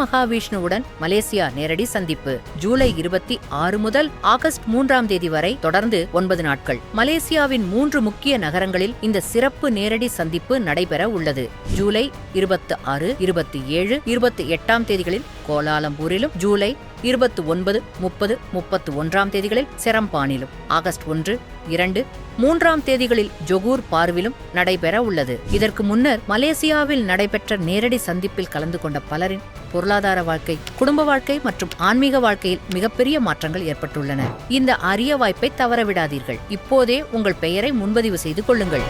மகாவிஷ்ணுவுடன் Malaysia நேரடி சந்திப்பு ஜூலை 26 முதல் ஆகஸ்ட் 3ஆம் தேதி வரை தொடர்ந்து 9 நாட்கள் மலேசியாவின் 3 முக்கிய நகரங்களில் இந்த சிறப்பு நேரடி சந்திப்பு நடைபெற உள்ளது. ஜூலை 26, 27, 28ஆம் தேதிகளில் கோலாலம்பூரிலும், ஜூலை 29, 30, 31ஆம் தேதிகளில் செரம்பானிலும், ஆகஸ்ட் 1, 2, 3ஆம் தேதிகளில் ஜொகூர் பார்விலும் நடைபெற உள்ளது. இதற்கு முன்னர் மலேசியாவில் நடைபெற்ற நேரடி சந்திப்பில் கலந்து கொண்ட பலரின் பொருளாதார வாழ்க்கை, குடும்ப வாழ்க்கை மற்றும் ஆன்மீக வாழ்க்கையில் மிகப்பெரிய மாற்றங்கள் ஏற்பட்டுள்ளன. இந்த அரிய வாய்ப்பை தவறவிடாதீர்கள். இப்போதே உங்கள் பெயரை முன்பதிவு செய்து கொள்ளுங்கள்.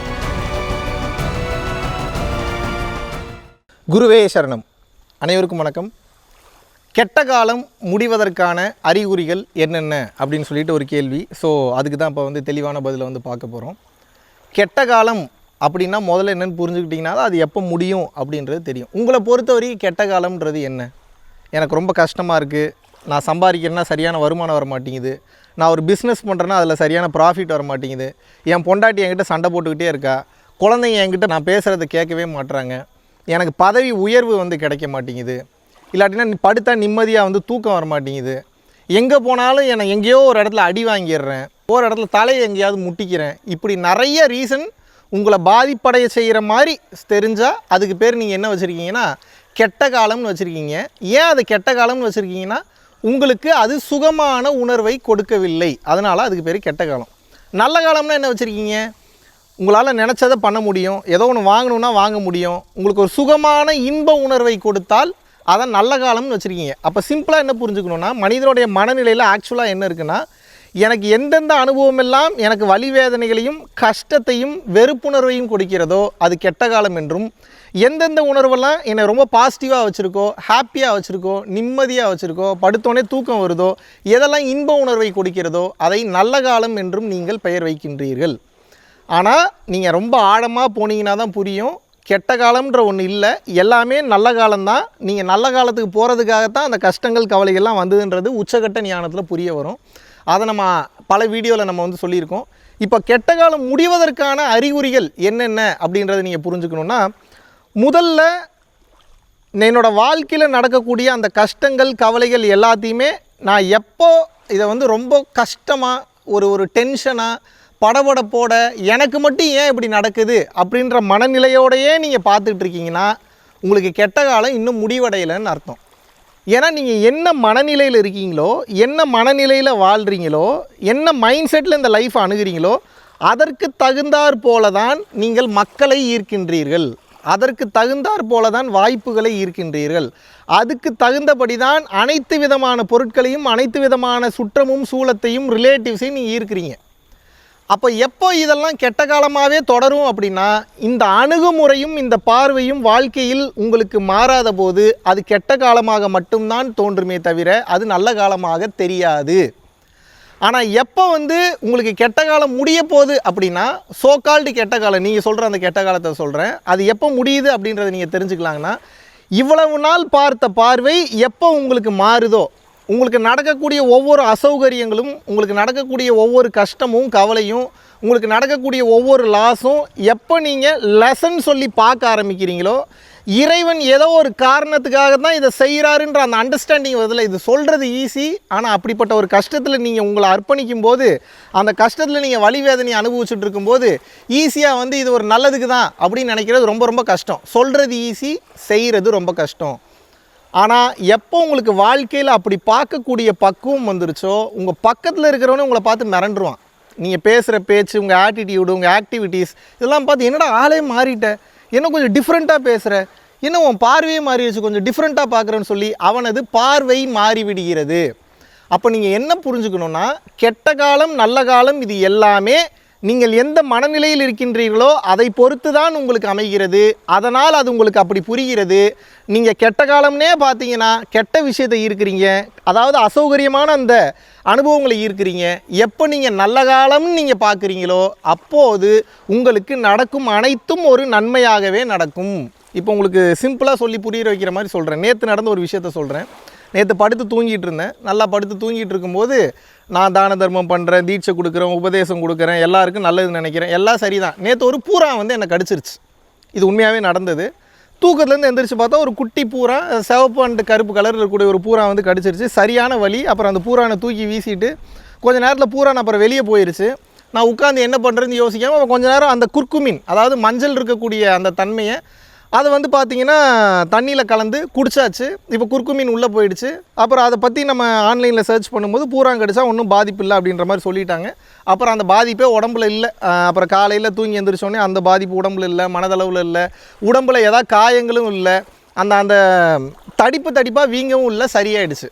குருவே சரணம். அனைவருக்கும் வணக்கம். கெட்ட காலம் முடிவதற்கான அறிகுறிகள் என்னென்ன அப்படின்னு சொல்லிட்டு ஒரு கேள்வி. ஸோ அதுக்கு தான் இப்போ தெளிவான பதிலை பார்க்க போகிறோம். கெட்ட காலம் அப்படின்னா முதல்ல என்னென்னு புரிஞ்சுக்கிட்டிங்கன்னா அது எப்போ முடியும் அப்படின்றது தெரியும். உங்களை பொறுத்தவரைக்கும் கெட்ட காலம்ன்றது என்ன? எனக்கு ரொம்ப கஷ்டமாக இருக்குது, நான் சம்பாதிக்கிறேன்னா சரியான வருமானம் வர மாட்டேங்குது, நான் ஒரு பிஸ்னஸ் பண்ணுறேன்னா அதில் சரியான ப்ராஃபிட் வர மாட்டேங்குது, என் பொண்டாட்டி என்கிட்ட சண்டை போட்டுக்கிட்டே இருக்கா, குழந்தைங்க என்கிட்ட நான் பேசுகிறத கேட்கவே மாட்டுறாங்க, எனக்கு பதவி உயர்வு கிடைக்க மாட்டேங்குது, இல்லாட்டினா படுத்தா நிம்மதியாக தூக்கம் வர மாட்டேங்குது, எங்கே போனாலும் என்னை எங்கேயோ ஒரு இடத்துல அடி வாங்கிடுறேன், ஒரு இடத்துல தலையை எங்கேயாவது முட்டிக்கிறேன், இப்படி நிறைய ரீசன் உங்களை பாதிப்படைய செய்கிற மாதிரி தெரிஞ்சால் அதுக்கு பேர் நீங்கள் என்ன வச்சுருக்கீங்கன்னா கெட்ட காலம்னு வச்சுருக்கீங்க. ஏன் அது கெட்ட காலம்னு வச்சுருக்கீங்கன்னா உங்களுக்கு அது சுகமான உணர்வை கொடுக்கவில்லை, அதனால் அதுக்கு பேர் கெட்ட காலம். நல்ல காலம்னா என்ன வச்சுருக்கீங்க? உங்களால் நினச்சதை பண்ண முடியும், ஏதோ ஒன்று வாங்கணுன்னா வாங்க முடியும், உங்களுக்கு ஒரு சுகமான இன்ப உணர்வை கொடுத்தால் அதான் நல்ல காலம்னு வச்சுருக்கீங்க. அப்போ சிம்பிளாக என்ன புரிஞ்சுக்கணுன்னா, மனிதனுடைய மனநிலையில் ஆக்சுவலாக என்ன இருக்குன்னா, எனக்கு எந்தெந்த அனுபவம் எல்லாம் எனக்கு வலி வேதனைகளையும் கஷ்டத்தையும் வெறுப்புணர்வையும் கொடுக்கிறதோ அது கெட்ட காலம் என்றும், எந்தெந்த உணர்வெல்லாம் என்னை ரொம்ப பாசிட்டிவாக வச்சுருக்கோ, ஹாப்பியாக வச்சுருக்கோ, நிம்மதியாக வச்சுருக்கோ, படுத்தோடனே தூக்கம் வருதோ, எதெல்லாம் இன்ப உணர்வை கொடுக்கிறதோ அதை நல்ல காலம் என்றும் நீங்கள் பெயர் வைக்கின்றீர்கள். ஆனால் நீங்கள் ரொம்ப ஆழமாக போனீங்கன்னா தான் புரியும், கெட்ட காலம்ன்ற ஒன்று இல்லை, எல்லாமே நல்ல காலம்தான். நீங்கள் நல்ல காலத்துக்கு போகிறதுக்காகத்தான் அந்த கஷ்டங்கள் கவலைகள்லாம் வந்ததுன்றது உச்சகட்ட ஞானத்தில் புரிய வரும். அதை நம்ம பல வீடியோவில் நம்ம சொல்லியிருக்கோம். இப்போ கெட்ட காலம் முடிவதற்கான அறிகுறிகள் என்னென்ன அப்படின்றத நீங்கள் புரிஞ்சுக்கணுன்னா, முதல்ல என்னோடய வாழ்க்கையில் நடக்கக்கூடிய அந்த கஷ்டங்கள் கவலைகள் எல்லாத்தையுமே நான் எப்போ இதை ரொம்ப கஷ்டமாக ஒரு டென்ஷனாக படபடப்போட எனக்கு மட்டும் ஏன் இப்படி நடக்குது அப்படின்ற மனநிலையோடையே நீங்கள் பார்த்துட்ருக்கீங்கன்னா உங்களுக்கு கெட்ட காலம் இன்னும் முடிவடையலைன்னு அர்த்தம். ஏன்னா நீங்கள் என்ன மனநிலையில் இருக்கீங்களோ, என்ன மனநிலையில் வாழ்கிறீங்களோ, என்ன மைண்ட் செட்டில் இந்த லைஃப்பை அணுகிறீங்களோ அதற்கு தகுந்தாற் போல தான் நீங்கள் மக்களை ஈர்க்கின்றீர்கள், அதற்கு தகுந்தாற் போல தான் வாய்ப்புகளை ஈர்க்கின்றீர்கள், அதுக்கு தகுந்தபடி தான் அனைத்து விதமான பொருட்களையும் அனைத்து விதமான சுற்றமும் சூழத்தையும் ரிலேட்டிவ்ஸையும் நீங்கள் ஈர்க்கிறீங்க. அப்போ எப்போ இதெல்லாம் கெட்ட காலமாகவே தொடரும் அப்படின்னா, இந்த அணுகுமுறையும் இந்த பார்வையும் வாழ்க்கையில் உங்களுக்கு மாறாத போது அது கெட்ட காலமாக மட்டும்தான் தோன்றுமே தவிர அது நல்ல காலமாக தெரியாது. ஆனால் எப்போ உங்களுக்கு கெட்ட காலம் முடிய போகுது அப்படின்னா, சோகால்டு கெட்ட காலம் நீங்கள் சொல்கிற அந்த கெட்ட காலத்தை சொல்கிறேன், அது எப்போ முடியுது அப்படின்றத நீங்கள் தெரிஞ்சுக்கலாங்கன்னா, இவ்வளவு நாள் பார்த்த பார்வை எப்போ உங்களுக்கு மாறுதோ, உங்களுக்கு நடக்கக்கூடிய ஒவ்வொரு அசௌகரியங்களும், உங்களுக்கு நடக்கக்கூடிய ஒவ்வொரு கஷ்டமும் கவலையும், உங்களுக்கு நடக்கக்கூடிய ஒவ்வொரு லாஸும் எப்போ நீங்கள் லெசன் சொல்லி பார்க்க ஆரம்பிக்கிறீங்களோ, இறைவன் ஏதோ ஒரு காரணத்துக்காக தான் இதை செய்கிறாருன்ற அந்த அண்டர்ஸ்டாண்டிங் வருதுல. இது சொல்கிறது ஈஸி, ஆனால் அப்படிப்பட்ட ஒரு கஷ்டத்தில் நீங்கள் உங்களை அர்ப்பணிக்கும் போது, அந்த கஷ்டத்தில் நீங்கள் வலி வேதனையை அனுபவிச்சுட்டு இருக்கும்போது ஈஸியாக இது ஒரு நல்லதுக்கு தான் அப்படின்னு நினைக்கிறது ரொம்ப ரொம்ப கஷ்டம். சொல்கிறது ஈஸி, செய்கிறது ரொம்ப கஷ்டம். ஆனால் எப்போ உங்களுக்கு வாழ்க்கையில் அப்படி பார்க்கக்கூடிய பக்குவம் வந்துருச்சோ, உங்கள் பக்கத்தில் இருக்கிறவனே உங்களை பார்த்து மிரண்டுருவான். நீங்கள் பேசுகிற பேச்சு, உங்கள் ஆட்டிடியூடு, உங்கள் ஆக்டிவிட்டீஸ் இதெல்லாம் பார்த்து என்னடா ஆளே மாறிட்ட, என்ன கொஞ்சம் டிஃப்ரெண்ட்டாக பேசுகிற, என்ன உன் பார்வையே மாறிடுச்சு, கொஞ்சம் டிஃப்ரெண்ட்டாக பார்க்குறேன்னு சொல்லி அவனது பார்வை மாறிவிடுகிறது. அப்போ நீங்கள் என்ன புரிஞ்சுக்கணுன்னா, கெட்ட காலம் நல்ல காலம் இது எல்லாமே நீங்கள் எந்த மனநிலையில் இருக்கின்றீர்களோ அதை பொறுத்து தான் உங்களுக்கு அமைகிறது. அதனால் அது உங்களுக்கு அப்படி புரிகிறது. நீங்கள் கெட்ட காலம்னே பார்த்தீங்கன்னா கெட்ட விஷயத்தை ஈர்க்கிறீங்க, அதாவது அசௌகரியமான அந்த அனுபவங்களை ஈர்க்கிறீங்க. எப்போ நீங்கள் நல்ல காலம்னு நீங்கள் பார்க்குறீங்களோ அப்போது உங்களுக்கு நடக்கும் அனைத்தும் ஒரு நன்மையாகவே நடக்கும். இப்போ உங்களுக்கு சிம்பிளாக சொல்லி புரிய வைக்கிற மாதிரி சொல்கிறேன். நேற்று நடந்த ஒரு விஷயத்த சொல்கிறேன். நேற்று படுத்து தூங்கிட்டு இருந்தேன். நல்லா படுத்து தூங்கிட்டு இருக்கும்போது நான் தான தர்மம் பண்ணுறேன், தீட்சை கொடுக்குறேன், உபதேசம் கொடுக்குறேன், எல்லாருக்கும் நல்லது நினைக்கிறேன், எல்லாம் சரிதான். நேற்று ஒரு பூரா என்னை கடிச்சிருச்சு. இது உண்மையாகவே நடந்தது. தூக்கத்துலேருந்து எந்திரிச்சு பார்த்தா ஒரு குட்டி பூரா சிவப்பு அண்ட் கருப்பு கலரில் இருக்கக்கூடிய ஒரு பூரா வந்து கடிச்சிருச்சு. சரியான வலி. அப்புறம் அந்த பூரானை தூக்கி வீசிட்டு கொஞ்சம் நேரத்தில் பூரான் அப்புறம் வெளியே போயிடுச்சு. நான் உட்காந்து என்ன பண்ணுறதுன்னு யோசிக்காமல் கொஞ்ச நேரம் அந்த குர்குமின், அதாவது மஞ்சள் இருக்கக்கூடிய அந்த தன்மையை அதை வந்து பார்த்திங்கன்னா தண்ணியில் கலந்து குடிச்சாச்சு. இப்போ குர்குமின் உள்ளே போயிடுச்சு. அப்புறம் அதை பற்றி நம்ம ஆன்லைனில் சர்ச் பண்ணும்போது பூரான் கடிச்சா ஒன்றும் பாதிப்பு இல்லை அப்படின்ற மாதிரி சொல்லிட்டாங்க. அப்புறம் அந்த பாதிப்பே உடம்புல இல்லை. அப்புறம் காலையில் தூங்கி எந்திரிச்சோடனே அந்த பாதிப்பு உடம்புல இல்லை, மனதளவில் இல்லை, உடம்புல ஏதாவது காயங்களும் இல்லை, அந்த தடிப்பாக வீங்கவும் இல்லை, சரியாயிடுச்சு.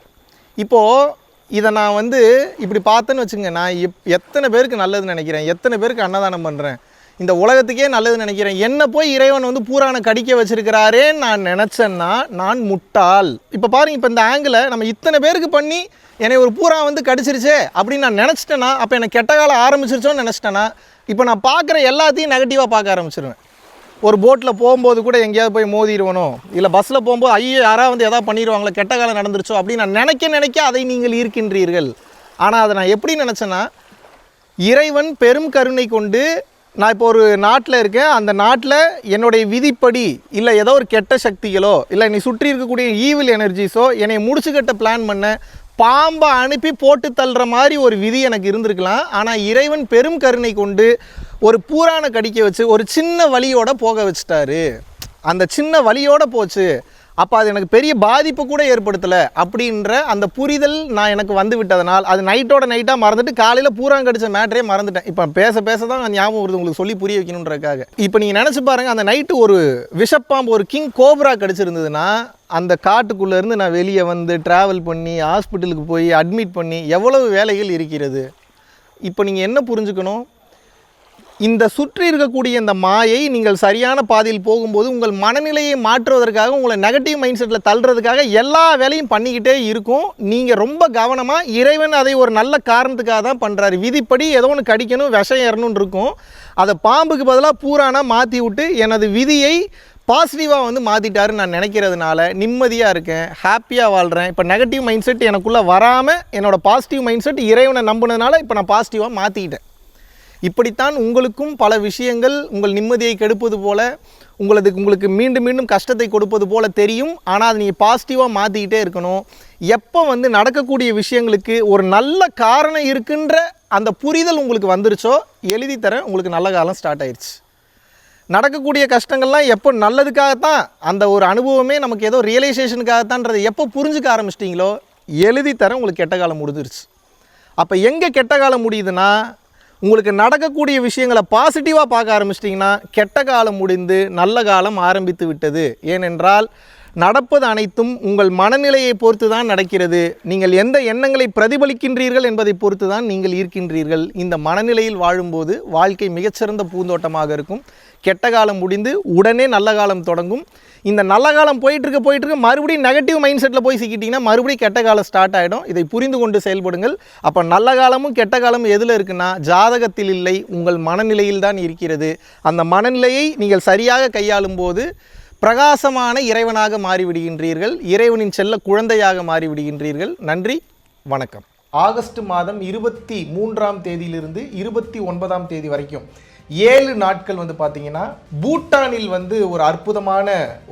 இப்போது இதை நான் வந்து இப்படி பார்த்தேன்னு வச்சுங்க, நான் எத்தனை பேருக்கு நல்லதுன்னு நினைக்கிறேன், எத்தனை பேருக்கு அன்னதானம் பண்ணுறேன், இந்த உலகத்துக்கே நல்லதுன்னு நினைக்கிறேன். என்ன போய் இறைவன் வந்து பூரானை கடிக்க வச்சிருக்கிறாரேன்னு நான் நினச்சேன்னா நான் முட்டாள். இப்போ பாருங்கள், இப்போ இந்த ஆங்கிளை நம்ம இத்தனை பேருக்கு பண்ணி என்னை ஒரு பூரா வந்து கடிச்சிருச்சே அப்படின்னு நான் நினச்சிட்டேன்னா, அப்போ எனக்கு கெட்ட காலம் ஆரம்பிச்சிருச்சோன்னு நினச்சிட்டேன்னா, இப்போ நான் பார்க்குற எல்லாத்தையும் நெகட்டிவாக பார்க்க ஆரம்பிச்சிருவேன். ஒரு போட்டில் போகும்போது கூட எங்கேயாவது போய் மோதிடுவனோ, இல்லை பஸ்ஸில் போகும்போது ஐயோ யாராவது வந்து எதாவது பண்ணிடுவாங்களோ, கெட்ட காலம் நடந்துருச்சோ அப்படின்னு நான் நினைக்க அதை நீங்கள் ஈர்க்கின்றீர்கள். ஆனால் அதை நான் எப்படி நினச்சேன்னா, இறைவன் பெரும் கருணை கொண்டு நான் இப்போ ஒரு நாட்டில் இருக்கேன், அந்த நாட்டில் என்னுடைய விதிப்படி இல்லை ஏதோ ஒரு கெட்ட சக்திகளோ இல்லை நீ சுற்றி இருக்கக்கூடிய ஈவில் எனர்ஜிஸோ என்னை முடிச்சுக்கட்ட பிளான் பண்ண பாம்பை அனுப்பி போட்டு தள்ளுற மாதிரி ஒரு விதி எனக்கு இருந்திருக்கலாம். ஆனால் இறைவன் பெரும் கருணை கொண்டு ஒரு பூரானை கடிக்க வச்சு ஒரு சின்ன வலியோடு போக வச்சுட்டாரு. அந்த சின்ன வலியோடு போச்சு. அப்போ அது எனக்கு பெரிய பாதிப்பு கூட ஏற்படுத்தலை அப்படின்ற அந்த புரிதல் எனக்கு வந்து விட்டதனால் அது நைட்டாக மறந்துட்டு காலையில் பூரான் கடிச்ச மேட்டரே மறந்துட்டேன். இப்போ பேச தான் ஞாபகம் வருது உங்களுக்கு சொல்லி புரிய வைக்கணுன்றதுக்காக. இப்போ நீங்கள் நினச்சி பாருங்கள், அந்த நைட்டு ஒரு விஷப்பாம்பு, ஒரு கிங் கோப்ரா கடிச்சிருந்ததுன்னா அந்த காட்டுக்குள்ளேருந்து நான் வெளியே வந்து ட்ராவல் பண்ணி ஹாஸ்பிட்டலுக்கு போய் அட்மிட் பண்ணி எவ்வளவு வேலைகள் இருக்கிறது. இப்போ நீங்கள் என்ன புரிஞ்சுக்கணும், இந்த சுற்றி இருக்கக்கூடிய இந்த மாயை நீங்கள் சரியான பாதையில் போகும்போது உங்கள் மனநிலையை மாற்றுவதற்காக, உங்களை நெகட்டிவ் மைண்ட் செட்டில் தள்ளுறதுக்காக எல்லா வேலையும் பண்ணிக்கிட்டே இருக்கும். நீங்கள் ரொம்ப கவனமாக, இறைவன் அதை ஒரு நல்ல காரணத்துக்காக தான் பண்ணுறாரு. விதிப்படி ஏதோ ஒன்று கடிக்கணும், விஷம் ஏறணும்னு இருக்கும். அதை பாம்புக்கு பதிலாக பூரானா மாற்றி விட்டு எனது விதியை பாசிட்டிவாக வந்து மாற்றிட்டாருன்னு நான் நினைக்கிறதுனால நிம்மதியாக இருக்கேன், ஹாப்பியாக வாழ்கிறேன். இப்போ நெகட்டிவ் மைண்ட் செட் எனக்குள்ளே வராமல் என்னோடய பாசிட்டிவ் மைண்ட் செட் இறைவனை நம்பினதுனால இப்போ நான் பாசிட்டிவாக மாற்றிக்கிட்டேன். இப்படித்தான் உங்களுக்கும் பல விஷயங்கள் உங்கள் நிம்மதியை கெடுப்பது போல, உங்களுக்கு மீண்டும் மீண்டும் கஷ்டத்தை கொடுப்பது போல தெரியும். ஆனால் அது நீங்கள் பாசிட்டிவாக மாற்றிக்கிட்டே இருக்கணும். எப்போ வந்து நடக்கக்கூடிய விஷயங்களுக்கு ஒரு நல்ல காரணம் இருக்குன்ற அந்த புரிதல் உங்களுக்கு வந்துருச்சோ, எழுதி தரேன், உங்களுக்கு நல்ல காலம் ஸ்டார்ட் ஆயிடுச்சு. நடக்கக்கூடிய கஷ்டங்கள்லாம் எப்போ நல்லதுக்காகத்தான், அந்த ஒரு அனுபவமே நமக்கு ஏதோ ரியலைசேஷனுக்காகத்தான்றதை எப்போ புரிஞ்சுக்க ஆரம்பிச்சிட்டிங்களோ, எழுதி தரேன், உங்களுக்கு கெட்ட காலம் முடிஞ்சிருச்சு. அப்போ எங்கே கெட்ட காலம் முடியுதுன்னா, உங்களுக்கு நடக்கக்கூடிய விஷயங்களை பாசிட்டிவாக பார்க்க ஆரம்பிச்சிட்டிங்கன்னா கெட்ட காலம் முடிந்து நல்ல காலம் ஆரம்பித்து விட்டது. ஏனென்றால் நடப்பது அனைத்தும் உங்கள் மனநிலையை பொறுத்து தான் நடக்கிறது. நீங்கள் எந்த எண்ணங்களை பிரதிபலிக்கின்றீர்கள் என்பதை பொறுத்து தான் நீங்கள் ஈர்க்கின்றீர்கள். இந்த மனநிலையில் வாழும்போது வாழ்க்கை மிகச்சிறந்த பூந்தோட்டமாக இருக்கும். கெட்ட காலம் முடிந்து உடனே நல்ல காலம் தொடங்கும். இந்த நல்ல காலம் போயிட்டு இருக்க மறுபடியும் நெகட்டிவ் மைண்ட் செட்டில் போய் சிக்கிட்டிங்கன்னா மறுபடியும் கெட்ட காலம் ஸ்டார்ட் ஆகிடும். இதை புரிந்து கொண்டு செயல்படுங்கள். அப்போ நல்ல காலமும் கெட்ட காலமும் எதில் இருக்குன்னா, ஜாதகத்தில் இல்லை, உங்கள் மனநிலையில் தான் இருக்கிறது. அந்த மனநிலையை நீங்கள் சரியாக கையாளும் போது பிரகாசமான இறைவனாக மாறிவிடுகின்றீர்கள், இறைவனின் செல்ல குழந்தையாக மாறிவிடுகின்றீர்கள். நன்றி, வணக்கம். ஆகஸ்ட் மாதம் 23ஆம் தேதியிலிருந்து 29ஆம் தேதி வரைக்கும் 7 நாட்கள் வந்து பார்த்தீங்கன்னா பூட்டானில் வந்து ஒரு அற்புதமான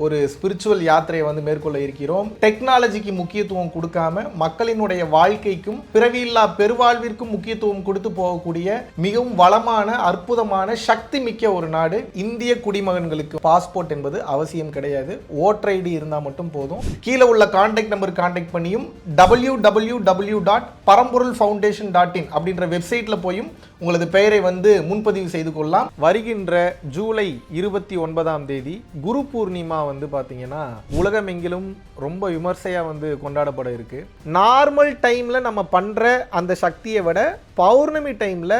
ஒரு ஸ்பிரிச்சுவல் யாத்திரையை வந்து மேற்கொள்ள இருக்கிறோம். டெக்னாலஜிக்கு முக்கியத்துவம் கொடுக்காம மக்களினுடைய வாழ்க்கைக்கும் பிறவியில்லா பெருவாழ்விற்கும் முக்கியத்துவம் கொடுத்து போகக்கூடிய மிகவும் வளமான அற்புதமான சக்தி மிக்க ஒரு நாடு. இந்திய குடிமகன்களுக்கு பாஸ்போர்ட் என்பது அவசியம் கிடையாது, ஓட்டர் ஐடி இருந்தால் மட்டும் போதும். கீழே உள்ள கான்டாக்ட் நம்பர் கான்டாக்ட் பண்ணியும் www.paramporulfoundation.in அப்படின்ற வெப்சைட்டில் போயும் உங்களது பெயரை வந்து முன்பதிவு செய்து கொள்ளலாம். வருகின்ற ஜூலை 29ஆம் தேதி குரு பூர்ணிமா வந்து பார்த்தீங்கன்னா உலகமெங்கிலும் ரொம்ப விமர்சையாக வந்து கொண்டாடப்பட இருக்கு. நார்மல் டைமில் நம்ம பண்ணுற அந்த சக்தியை விட பௌர்ணமி டைமில்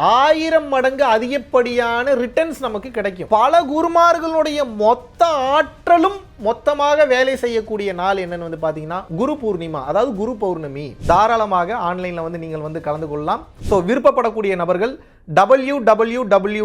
1000 மடங்கு அதிகப்படியான ரிட்டர்ன்ஸ் நமக்கு கிடைக்கும். பல குருமார்களுடைய மொத்த ஆற்றலும் மொத்தமாக வேலை செய்யக்கூடிய நாள் என்னன்னு வந்து பார்த்தீங்கன்னா குரு பூர்ணிமா, அதாவது குரு பௌர்ணமி. தாராளமாக ஆன்லைனில் வந்து நீங்கள் வந்து கலந்து கொள்ளலாம். ஸோ விருப்பப்படக்கூடிய நபர்கள் www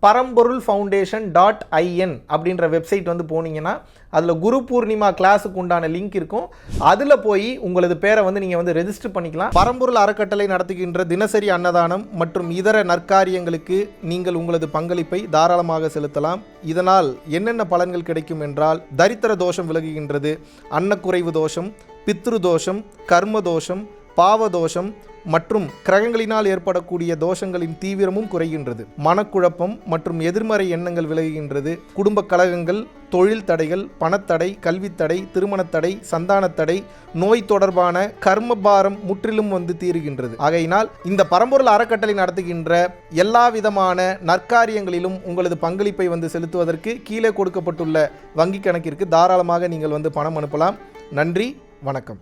பரம்பொருள் foundation.in அப்படின்ற வெப்சைட் வந்து போனீங்கன்னா அதில் குரு பூர்ணிமா கிளாஸுக்கு உண்டான லிங்க் இருக்கும். அதில் போய் உங்களது பேரை வந்து நீங்கள் வந்து ரெஜிஸ்டர் பண்ணிக்கலாம். பரம்பொருள் அறக்கட்டளை நடத்துகின்ற தினசரி அன்னதானம் மற்றும் இதர நற்காரியங்களுக்கு நீங்கள் உங்களது பங்களிப்பை தாராளமாக செலுத்தலாம். இதனால் என்னென்ன பலன்கள் கிடைக்கும் என்றால், தரித்திர தோஷம் விலகுகின்றது, அன்னக்குறைவு தோஷம், பித்ரு தோஷம், கர்ம தோஷம், பாவதோஷம் மற்றும் கிரகங்களினால் ஏற்படக்கூடிய தோஷங்களின் தீவிரமும் குறைகின்றது. மனக்குழப்பம் மற்றும் எதிர்மறை எண்ணங்கள் விலகுகின்றது. குடும்ப கலகங்கள், தொழில் தடைகள், பணத்தடை, கல்வித்தடை, திருமணத்தடை, சந்தானத்தடை, நோய் தொடர்பான கர்மபாரம் முற்றிலும் வந்து தீருகின்றது. ஆகையினால் இந்த பரம்பொருள் அறக்கட்டளை நடத்துகின்ற எல்லா விதமான நற்காரியங்களிலும் உங்களது பங்களிப்பை வந்து செலுத்துவதற்கு கீழே கொடுக்கப்பட்டுள்ள வங்கி கணக்கிற்கு தாராளமாக நீங்கள் வந்து பணம் அனுப்பலாம். நன்றி, வணக்கம்.